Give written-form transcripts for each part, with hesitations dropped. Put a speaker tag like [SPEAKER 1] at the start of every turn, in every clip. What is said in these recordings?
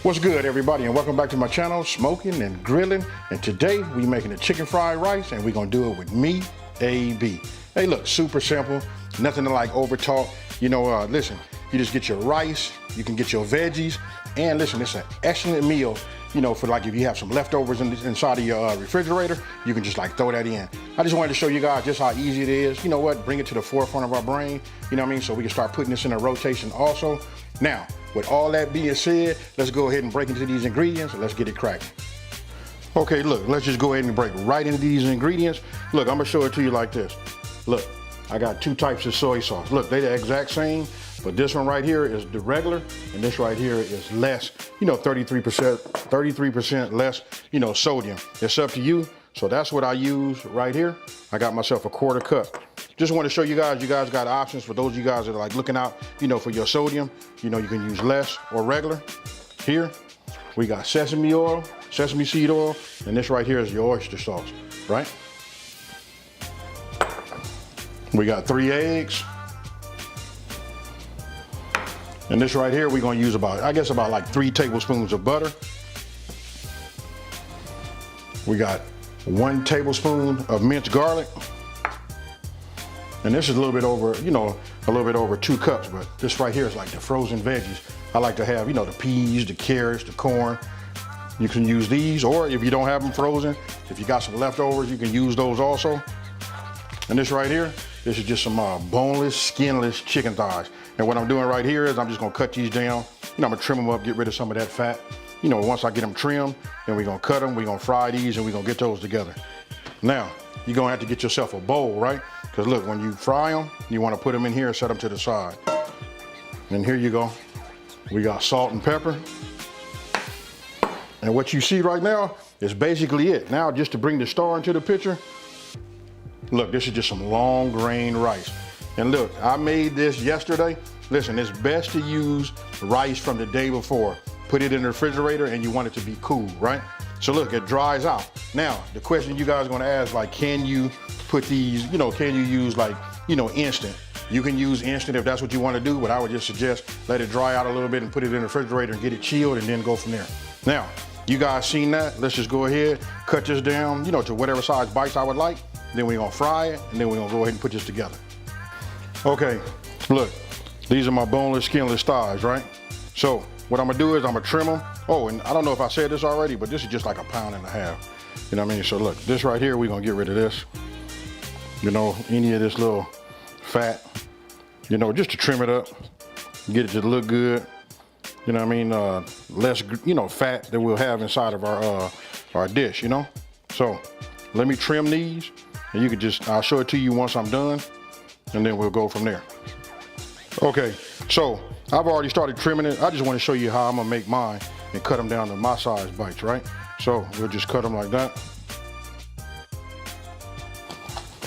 [SPEAKER 1] What's good, everybody, and welcome back to my channel, Smoking and Grilling. And today we making a chicken fried rice, and we're gonna do it with me, AB. Hey, look, super simple, nothing to like over talk. Listen, you just get your rice, you can get your veggies, and listen, it's an excellent meal. For like if you have some leftovers inside of your refrigerator, you can just like throw that in. I just wanted to show you guys just how easy it is. You know what? Bring it to the forefront of our brain. You know what I mean? So we can start putting this in a rotation also. Now, with all that being said, let's go ahead and break into these ingredients and let's get it cracking. Okay, look, let's just go ahead and break right into these ingredients. Look, I'm gonna show it to you like this. Look, I got two types of soy sauce. Look, they're the exact same, but this one right here is the regular, and this right here is less, 33% less, sodium. It's up to you. So that's what I use right here. I got myself a quarter cup. Just want to show you guys got options for those of you guys that are like looking out, for your sodium. You can use less or regular. Here, we got sesame oil, sesame seed oil, and this right here is your oyster sauce, right? We got 3 eggs. And this right here, we're gonna use about like 3 tablespoons of butter. We got 1 tablespoon of minced garlic. And this is a little bit over, 2 cups, but this right here is like the frozen veggies. I like to have, the peas, the carrots, the corn. You can use these, or if you don't have them frozen, if you got some leftovers, you can use those also. And this right here, this is just some boneless, skinless chicken thighs. And what I'm doing right here is I'm just gonna cut these down. I'm gonna trim them up, get rid of some of that fat. Once I get them trimmed, then we're gonna cut them, we're gonna fry these, and we're gonna get those together. Now, you're gonna have to get yourself a bowl, right? Because look, when you fry them, you wanna put them in here and set them to the side. And here you go. We got salt and pepper. And what you see right now is basically it. Now, just to bring the star into the picture, look, this is just some long grain rice. And look, I made this yesterday. Listen, it's best to use rice from the day before. Put it in the refrigerator and you want it to be cool, right? So look, it dries out. Now, the question you guys are gonna ask, like, can you put these, can you use like, instant? You can use instant if that's what you wanna do, but I would just suggest let it dry out a little bit and put it in the refrigerator and get it chilled and then go from there. Now, you guys seen that? Let's just go ahead, cut this down, to whatever size bites I would like. Then we're gonna fry it, and then we're gonna go ahead and put this together. Okay, look, these are my boneless, skinless thighs, right? So what I'm gonna do is I'm gonna trim them. Oh, and I don't know if I said this already, but this is just like 1.5 pounds. You know what I mean? So look, this right here, we're gonna get rid of this. Any of this little fat, just to trim it up, get it to look good. You know what I mean? Less, fat that we'll have inside of our dish, So let me trim these, and you can I'll show it to you once I'm done, and then we'll go from there. Okay, so I've already started trimming it. I just want to show you how I'm gonna make mine and cut them down to my size bites, right? So we'll just cut them like that.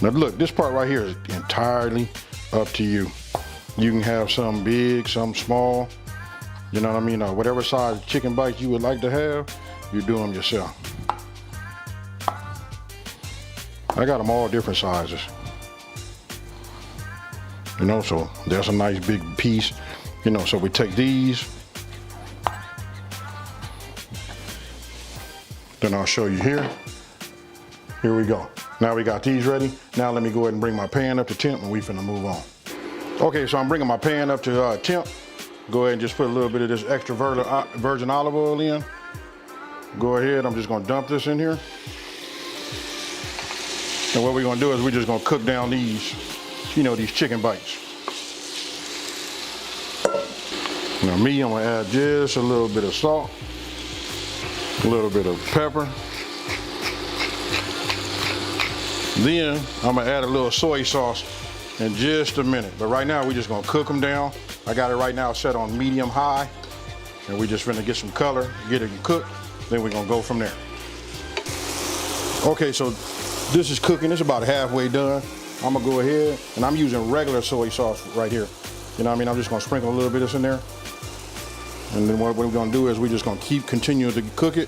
[SPEAKER 1] Now look, this part right here is entirely up to you. You can have some big, some small, you know what I mean? Whatever size chicken bites you would like to have, you do them yourself. I got them all different sizes. So there's a nice big piece. So we take these. Then I'll show you here. Here we go. Now we got these ready. Now let me go ahead and bring my pan up to temp and we finna move on. Okay, so I'm bringing my pan up to temp. Go ahead and just put a little bit of this extra virgin olive oil in. Go ahead, I'm just gonna dump this in here. And what we're gonna do is we're just gonna cook down these, these chicken bites. Now me, I'm gonna add just a little bit of salt, a little bit of pepper. Then I'm gonna add a little soy sauce in just a minute. But right now, we're just gonna cook them down. I got it right now set on medium high, and we're just gonna get some color, get it cooked, then we're gonna go from there. Okay, so this is cooking, it's about halfway done. I'm gonna go ahead, and I'm using regular soy sauce right here. You know what I mean? I'm just gonna sprinkle a little bit of this in there. And then what we're gonna do is we're just gonna continue to cook it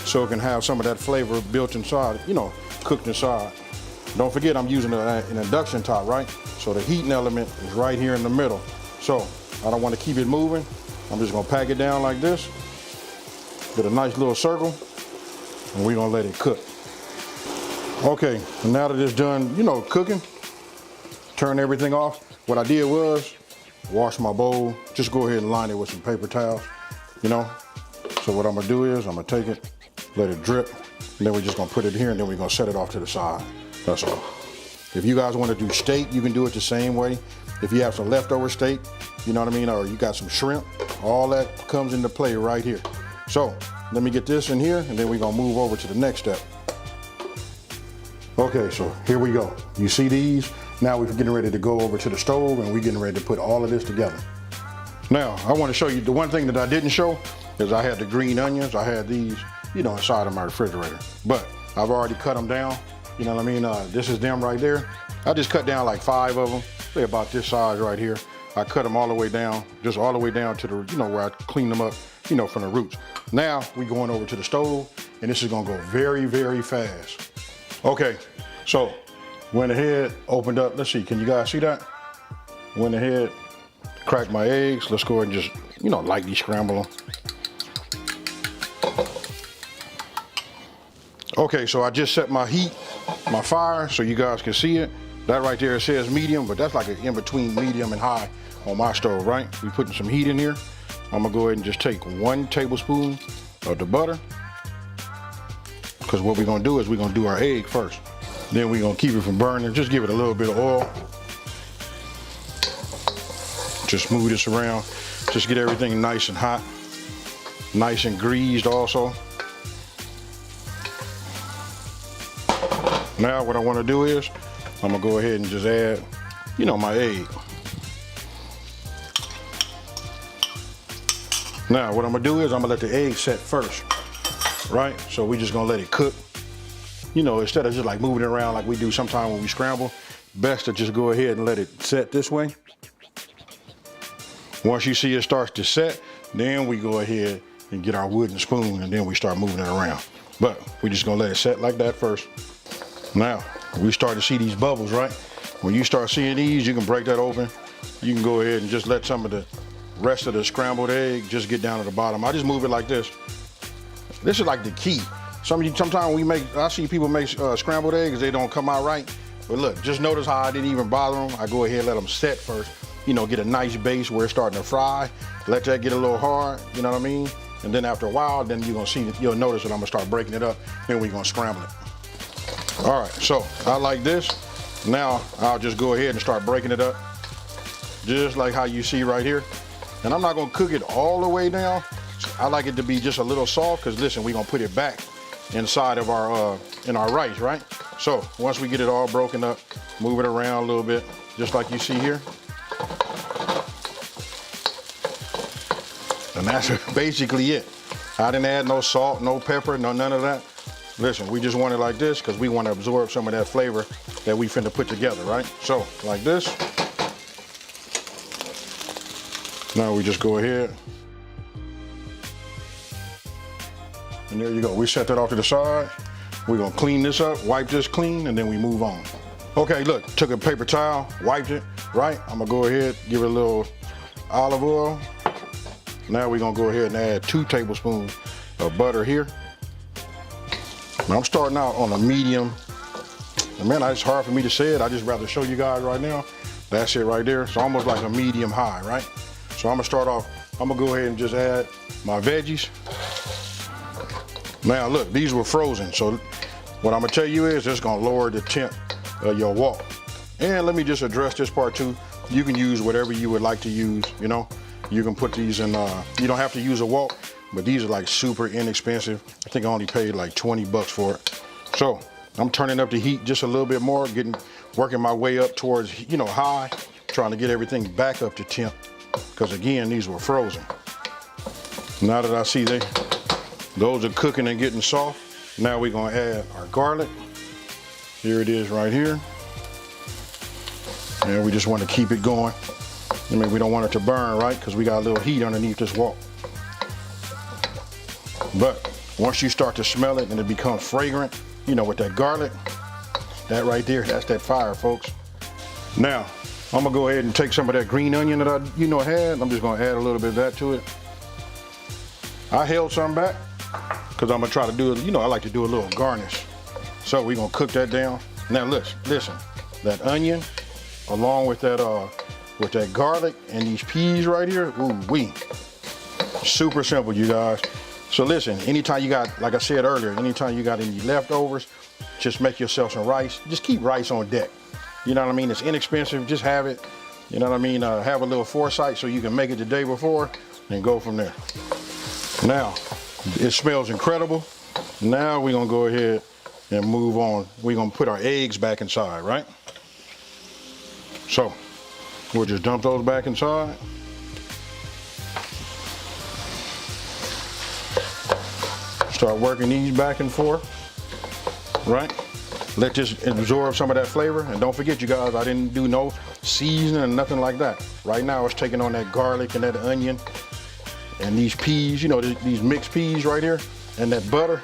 [SPEAKER 1] so it can have some of that flavor built inside, cooked inside. Don't forget I'm using an induction top, right? So the heating element is right here in the middle. So I don't want to keep it moving. I'm just gonna pack it down like this. Get a nice little circle, and we're gonna let it cook. Okay, and now that it's done, you know, cooking, turn everything off. What I did was wash my bowl. Just go ahead and line it with some paper towels, you know. So what I'm gonna do is I'm gonna take it, let it drip, and then we're just gonna put it here, and then we're gonna set it off to the side. That's all. If you guys wanna do steak, you can do it the same way. If you have some leftover steak, you know what I mean, or you got some shrimp, all that comes into play right here. So let me get this in here, and then we're gonna move over to the next step. Okay, so here we go. You see these? Now we're getting ready to go over to the stove, and we're getting ready to put all of this together. Now, I want to show you the one thing that I didn't show is I had the green onions. I had these, you know, inside of my refrigerator, but I've already cut them down. You know what I mean? This is them right there. I just cut down like 5 of them. They're about this size right here. I cut them all the way down, just all the way down to the, you know, where I clean them up, you know, from the roots. Now we're going over to the stove, and this is gonna go very, very fast. Okay, so went ahead, opened up. Let's see, can you guys see that? Went ahead, cracked my eggs. Let's go ahead and just, you know, lightly scramble them. Okay, so I just set my heat, my fire, so you guys can see it. That right there, it says medium, but that's like an in between medium and high on my stove, right? We putting some heat in here. I'm gonna go ahead and just take 1 tablespoon of the butter, because what we're gonna do is we're gonna do our egg first. Then we're gonna keep it from burning. Just give it a little bit of oil. Just move this around. Just get everything nice and hot, nice and greased also. Now what I wanna do is, I'm gonna go ahead and just add, you know, my egg. Now what I'm gonna do is I'm gonna let the egg set first, right? So we're just gonna let it cook. You know, instead of just like moving it around like we do sometimes when we scramble, best to just go ahead and let it set this way. Once you see it starts to set, then we go ahead and get our wooden spoon, and then we start moving it around. But we're just gonna let it set like that first. Now, we start to see these bubbles, right? When you start seeing these, you can break that open. You can go ahead and just let some of the rest of the scrambled egg just get down to the bottom. I just move it like this. This is like the key. Sometimes I see people make scrambled eggs, they don't come out right. But look, just notice how I didn't even bother them. I go ahead and let them set first. You know, get a nice base where it's starting to fry. Let that get a little hard, you know what I mean? And then after a while, then you're gonna see, you'll notice that I'm gonna start breaking it up. Then we're gonna scramble it. All right, so I like this. Now I'll just go ahead and start breaking it up, just like how you see right here. And I'm not gonna cook it all the way down. I like it to be just a little soft, because listen, we're gonna put it back inside of our in our rice, right? So once we get it all broken up, move it around a little bit, just like you see here. And that's basically it. I didn't add no salt, no pepper, none of that. Listen, we just want it like this because we want to absorb some of that flavor that we finna put together, right? So, like this. Now we just go ahead. And there you go. We set that off to the side. We're gonna clean this up, wipe this clean, and then we move on. Okay, look, took a paper towel, wiped it, right? I'm gonna go ahead, give it a little olive oil. Now we're gonna go ahead and add 2 tablespoons of butter here. Now I'm starting out on a medium. And man, it's hard for me to say it. I just rather show you guys right now. That's it right there. It's almost like a medium high, right? So I'm gonna start off, I'm gonna go ahead and just add my veggies. Now look, these were frozen. So what I'm gonna tell you is it's gonna lower the temp of your wok. And let me just address this part too. You can use whatever you would like to use, you know? You can put these in, you don't have to use a wok, but these are like super inexpensive. I think I only paid like 20 bucks for it. So I'm turning up the heat just a little bit more, working my way up towards, you know, high, trying to get everything back up to temp. Because again, these were frozen. Now that I see those are cooking and getting soft, now we're gonna add our garlic. Here it is right here. And we just want to keep it going. I mean, we don't want it to burn, right? Because we got a little heat underneath this wok. But once you start to smell it and it becomes fragrant, you know, with that garlic, that right there, that's that fire, folks. Now, I'm gonna go ahead and take some of that green onion that I, had. I'm just gonna add a little bit of that to it. I held some back because I'm gonna try to do, you know, I like to do a little garnish. So we're gonna cook that down. Now listen, that onion, along with that garlic and these peas right here, ooh wee. Super simple, you guys. So listen, anytime you got, like I said earlier, anytime you got any leftovers, just make yourself some rice. Just keep rice on deck. You know what I mean? It's inexpensive, just have it. You know what I mean? Have a little foresight so you can make it the day before and go from there. Now, it smells incredible. Now we're gonna go ahead and move on. We're gonna put our eggs back inside, right? So, we'll just dump those back inside. Start working these back and forth, right? Let this absorb some of that flavor. And don't forget, you guys, I didn't do no seasoning or nothing like that. Right now, it's taking on that garlic and that onion and these peas, you know, these mixed peas right here, and that butter.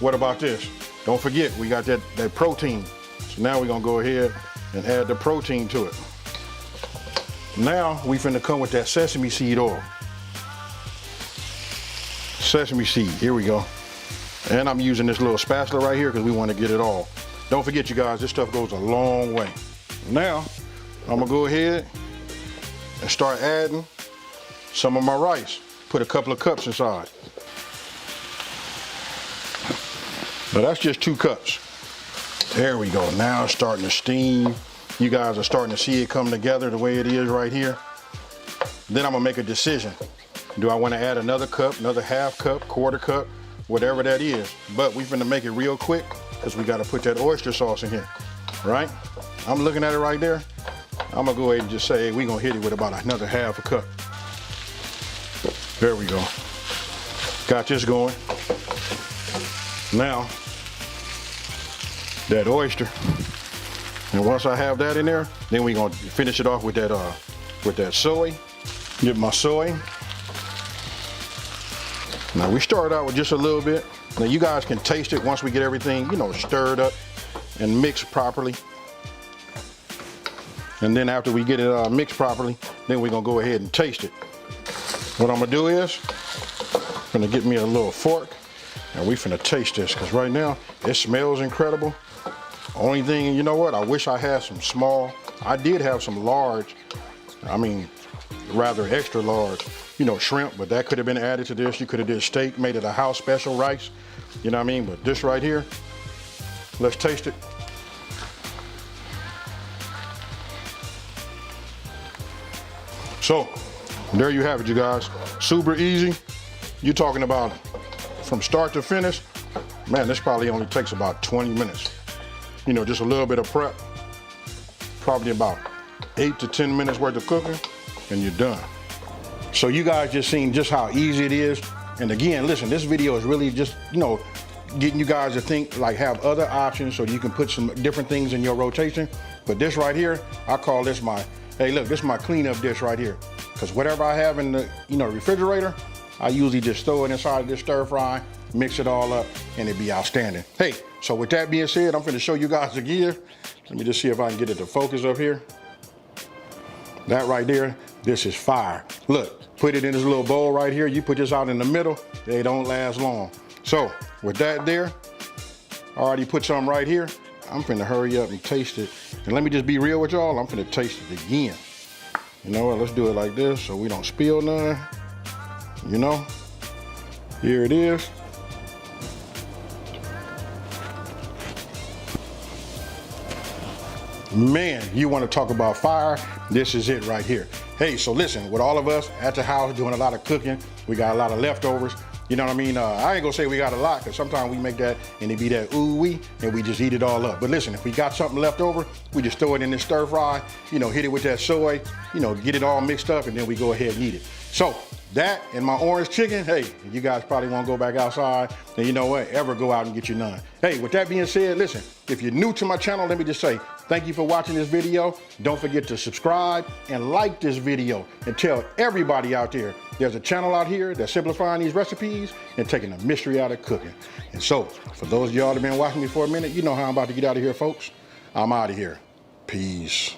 [SPEAKER 1] What about this? Don't forget, we got that protein. So now we're gonna go ahead and add the protein to it. Now, we finna come with that sesame seed oil. Sesame seed, here we go. And I'm using this little spatula right here because we want to get it all. Don't forget, you guys, this stuff goes a long way. Now, I'm gonna go ahead and start adding some of my rice. Put a couple of cups inside. Now that's just 2 cups. There we go, now it's starting to steam. You guys are starting to see it come together the way it is right here. Then I'm gonna make a decision. Do I want to add another cup, another half cup, quarter cup, whatever that is? But we're gonna make it real quick because we got to put that oyster sauce in here, right? I'm looking at it right there. I'm gonna go ahead and just say we're gonna hit it with about another half a cup. There we go. Got this going. Now, that oyster. And once I have that in there, then we're gonna finish it off with that soy. Get my soy. Now we started out with just a little bit. Now you guys can taste it once we get everything, you know, stirred up and mixed properly. And then after we get it mixed properly, then we're gonna go ahead and taste it. What I'm gonna do is, I'm gonna get me a little fork and we finna taste this, because right now it smells incredible. Only thing, you know what, I wish I had some small. I did have some large, I mean, rather extra large, you know, shrimp, but that could have been added to this. You could have did steak, made it a house special rice, you know what I mean? But this right here, let's taste it. So, there you have it, you guys. Super easy. You're talking about from start to finish, man, this probably only takes about 20 minutes. You know, just a little bit of prep, probably about 8 to 10 minutes worth of cooking, and you're done. So you guys just seen just how easy it is. And again, listen, this video is really just, you know, getting you guys to think, like, have other options so you can put some different things in your rotation. But this right here, I call this my, hey look, this is my cleanup dish right here. Because whatever I have in the, you know, refrigerator, I usually just throw it inside of this stir fry, mix it all up, and it'd be outstanding. Hey, so with that being said, I'm gonna show you guys the gear. Let me just see if I can get it to focus up here. That right there, this is fire. Look, put it in this little bowl right here. You put this out in the middle, they don't last long. So with that there, I already put some right here. I'm finna hurry up and taste it. And let me just be real with y'all, I'm finna taste it again. You know what, let's do it like this so we don't spill none. You know, here it is. Man, you want to talk about fire, this is it right here. Hey, so listen, with all of us at the house doing a lot of cooking, we got a lot of leftovers. You know what I mean? I ain't gonna say we got a lot, because sometimes we make that and it be that ooh-wee and we just eat it all up. But listen, if we got something left over, we just throw it in this stir fry, you know, hit it with that soy, you know, get it all mixed up, and then we go ahead and eat it. So that and my orange chicken, hey, you guys probably won't go back outside, and you know what, ever go out and get you none. Hey, with that being said, listen, if you're new to my channel, let me just say, thank you for watching this video. Don't forget to subscribe and like this video, and tell everybody out there there's a channel out here that's simplifying these recipes and taking the mystery out of cooking. And so, for those of y'all that have been watching me for a minute, you know how I'm about to get out of here, folks. I'm out of here. Peace.